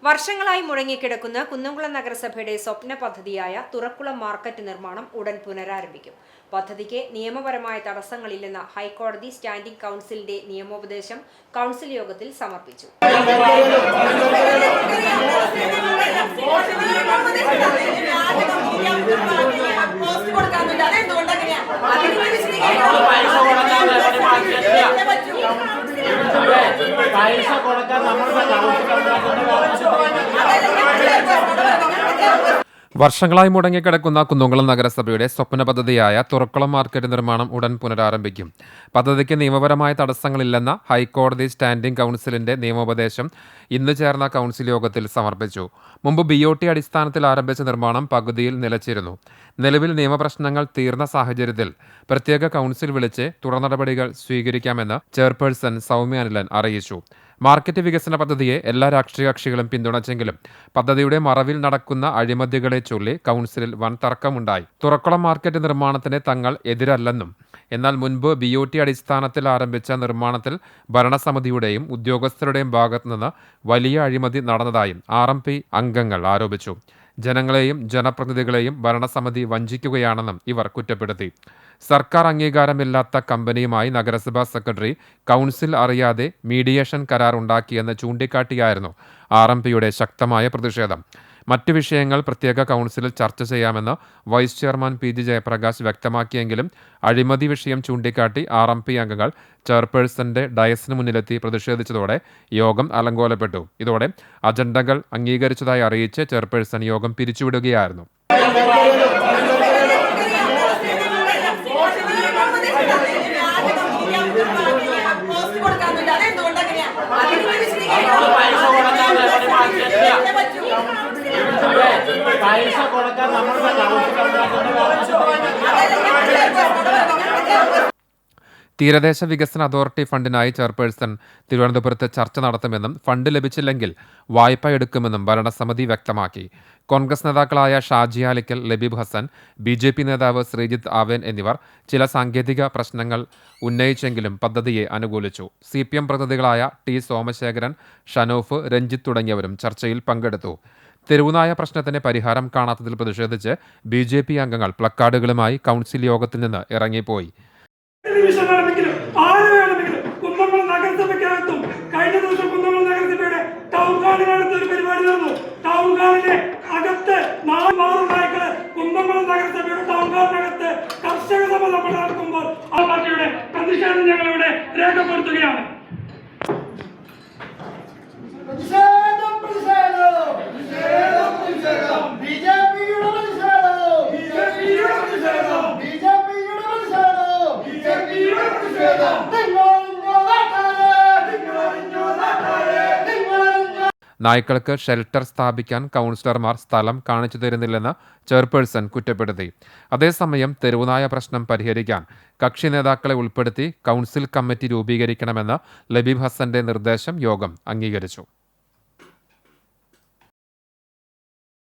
വർഷങ്ങളായി മുടങ്ങിക്കിടക്കുന്ന കുന്നംകുളം നഗരസഭയുടെ സ്വപ്ന പദ്ധതിയായ തുറക്കുളം മാർക്കറ്റ് നിർമ്മാണം ഉടൻ പുനരാരംഭിക്കും. പദ്ധതിക്ക് നിയമപരമായ തടസ്സങ്ങളില്ലെന്ന ഹൈക്കോടതി സ്റ്റാൻഡിംഗ് കൗൺസിലിന്റെ നിയമോപദേശം കൗൺസിൽ യോഗത്തിൽ സമർപ്പിച്ചു. വർഷങ്ങളായി മുടങ്ങിക്കിടക്കുന്ന കുന്നംകുളം നഗരസഭയുടെ സ്വപ്ന പദ്ധതിയായ തുറക്കുളം മാർക്കറ്റ് നിർമ്മാണം ഉടൻ പുനരാരംഭിക്കും. പദ്ധതിക്ക് നിയമപരമായ തടസ്സങ്ങളില്ലെന്ന ഹൈക്കോടതി സ്റ്റാൻഡിംഗ് കൗൺസിലിന്റെ നിയമോപദേശം ഇന്ന് ചേർന്ന കൗൺസിൽ യോഗത്തിൽ സമർപ്പിച്ചു. മുമ്പ് BOT അടിസ്ഥാനത്തിൽ ആരംഭിച്ച നിർമ്മാണം പകുതിയിൽ നിലച്ചിരുന്നു. നിലവിൽ നിയമപ്രശ്നങ്ങൾ തീർന്ന സാഹചര്യത്തിൽ പ്രത്യേക കൗൺസിൽ വിളിച്ച് തുടർ നടപടികൾ സ്വീകരിക്കാമെന്ന് ചെയർപേഴ്സൺ സൗമ്യ അനിലൻ അറിയിച്ചു. മാർക്കറ്റ് വികസന പദ്ധതിയെ എല്ലാ രാഷ്ട്രീയ കക്ഷികളും പിന്തുണച്ചെങ്കിലും പദ്ധതിയുടെ മറവിൽ നടക്കുന്ന അഴിമതികളെ ചൊല്ലി കൗൺസിലിൽ വൻ തർക്കമുണ്ടായി. തുറക്കുളം മാർക്കറ്റ് നിർമ്മാണത്തിന് തങ്ങൾ എതിരല്ലെന്നും എന്നാൽ മുൻപ് BOT അടിസ്ഥാനത്തിൽ ആരംഭിച്ച നിർമ്മാണത്തിൽ ഭരണസമിതിയുടെയും ഉദ്യോഗസ്ഥരുടെയും ഭാഗത്തുനിന്ന് വലിയ അഴിമതി നടന്നതായും RMP അംഗങ്ങൾ ആരോപിച്ചു. ജനങ്ങളെയും ജനപ്രതിനിധികളെയും ഭരണസമിതി വഞ്ചിക്കുകയാണെന്നും ഇവർ കുറ്റപ്പെടുത്തി. സർക്കാർ അംഗീകാരമില്ലാത്ത കമ്പനിയുമായി നഗരസഭാ സെക്രട്ടറി കൗൺസിൽ അറിയാതെ മീഡിയേഷൻ കരാർ ഉണ്ടാക്കിയെന്ന് ചൂണ്ടിക്കാട്ടിയായിരുന്നു RMPയുടെ ശക്തമായ പ്രതിഷേധം. മറ്റു വിഷയങ്ങൾ പ്രത്യേക കൗൺസിലിൽ ചർച്ച ചെയ്യാമെന്ന് വൈസ് ചെയർമാൻ PG ജയപ്രകാശ് വ്യക്തമാക്കിയെങ്കിലും അഴിമതി വിഷയം ചൂണ്ടിക്കാട്ടി RMP അംഗങ്ങൾ ചെയർപേഴ്സന്റെ ഡയസിന് മുന്നിലെത്തി പ്രതിഷേധിച്ചതോടെ യോഗം അലങ്കോലപ്പെട്ടു. ഇതോടെ അജണ്ടകൾ അംഗീകരിച്ചതായി അറിയിച്ച് ചെയർപേഴ്സൺ യോഗം പിരിച്ചുവിടുകയായിരുന്നു. തീരദേശ വികസന അതോറിറ്റി ഫണ്ടിനായി ചെയർപേഴ്സൺ തിരുവനന്തപുരത്ത് ചർച്ച നടത്തുമെന്നും ഫണ്ട് ലഭിച്ചില്ലെങ്കിൽ വായ്പ എടുക്കുമെന്നും ഭരണസമിതി വ്യക്തമാക്കി. കോൺഗ്രസ് നേതാക്കളായ ഷാജി ആലിക്കൽ, ലബീബ് ഹസൻ, BJP നേതാവ് ശ്രീജിത്ത് ആവേൻ എന്നിവർ ചില സാങ്കേതിക പ്രശ്നങ്ങൾ ഉന്നയിച്ചെങ്കിലും പദ്ധതിയെ അനുകൂലിച്ചു. CPM പ്രതിനിധികളായ T സോമശേഖരൻ, ഷനോഫ്, രഞ്ജിത്ത് തുടങ്ങിയവരും ചർച്ചയിൽ പങ്കെടുത്തു. തെരുവുനായ പ്രശ്നത്തിന് പരിഹാരം കാണാത്തതിൽ പ്രതിഷേധിച്ച് BJP അംഗങ്ങൾ പ്ലക്കാർഡുകളുമായി കൗൺസിൽ യോഗത്തിൽ നിന്ന് ഇറങ്ങിപ്പോയി. കുന്നംകുളം നഗരസഭയ്ക്കകത്തും കഴിഞ്ഞ ദിവസം കുന്നംകുളം നഗരസഭയുടെ ടൗൺ ഹാളിനടുത്ത് ഒരു പരിപാടി നടന്നു. ടൗൺ ഹാളിന്റെ അകത്ത് നായ്ക്കള് കുന്നംകുളം നഗരസഭയുടെ ടൗൺ ഹാളിനകത്ത് കർഷക സഭ നമ്മൾ നടക്കുമ്പോൾ ആ പാർട്ടിയുടെ പ്രതിഷേധം ഞങ്ങളിവിടെ രേഖപ്പെടുത്തുകയാണ്. നായ്ക്കൾക്ക് ഷെൽട്ടർ സ്ഥാപിക്കാൻ കൗൺസിലർമാർ സ്ഥലം കാണിച്ചു തരുന്നില്ലെന്ന് ചെയർപേഴ്സൺ കുറ്റപ്പെടുത്തി. അതേസമയം തെരുവുനായ പ്രശ്നം പരിഹരിക്കാൻ കക്ഷി നേതാക്കളെ ഉൾപ്പെടുത്തി കൗൺസിൽ കമ്മിറ്റി രൂപീകരിക്കണമെന്ന് ലബീബ് ഹസന്റെ നിർദ്ദേശം യോഗം അംഗീകരിച്ചു.